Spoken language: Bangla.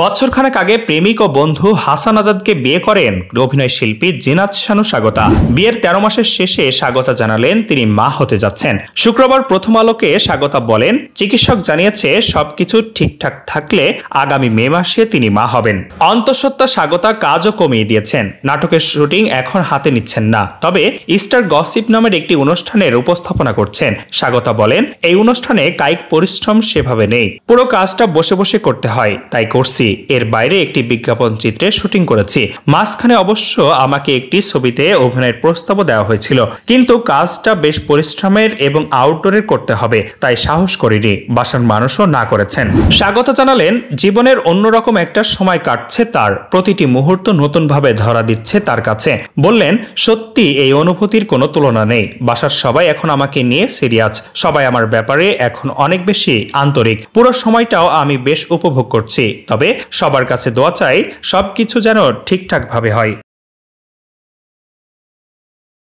বছরখানেক আগে প্রেমিক ও বন্ধু হাসান আজাদকে বিয়ে করেন অভিনয় শিল্পী জিনাত শানু স্বাগতা। বিয়ের ১৩ মাসের শেষে স্বাগতা জানালেন তিনি মা হতে যাচ্ছেন। শুক্রবার প্রথম আলোকে স্বাগতা বলেন, চিকিৎসক জানিয়েছে সবকিছু ঠিকঠাক থাকলে আগামী মে মাসে তিনি মা হবেন। অন্তঃসত্ত্বা স্বাগতা কাজও কমিয়ে দিয়েছেন, নাটকের শুটিং এখন হাতে নিচ্ছেন না, তবে স্টার গসিপ নামের একটি অনুষ্ঠানের উপস্থাপনা করছেন। স্বাগতা বলেন, এই অনুষ্ঠানে কায়িক পরিশ্রম সেভাবে নেই, পুরো কাজটা বসে বসে করতে হয়, তাই করছি। এর বাইরে একটি বিজ্ঞাপন চিত্রে শুটিং করেছি, মাঝখানে অবশ্য আমাকে একটি ছবিতে অভিনয়ের প্রস্তাবও দেওয়া হয়েছিল, কিন্তু কাজটা বেশ পরিশ্রমের এবং আউটডোরের করতে হবে, তাই সাহস করিনি। বাসার মানুষও না করেছেন। স্বাগত জানালেন, জীবনের অন্যরকম একটা সময় কাটছে তার, প্রতিটি মুহূর্ত নতুনভাবে ধরা দিচ্ছে তার কাছে। বললেন, সত্যি এই অনুভূতির কোনো তুলনা নেই। বাসার সবাই এখন আমাকে নিয়ে সিরিয়াস, সবাই আমার ব্যাপারে এখন অনেক বেশি আন্তরিক। পুরো সময়টাও আমি বেশ উপভোগ করছি, তবে সবার কাছে দোয়া চাই সবকিছু যেন ঠিকঠাক ভাবে হয়।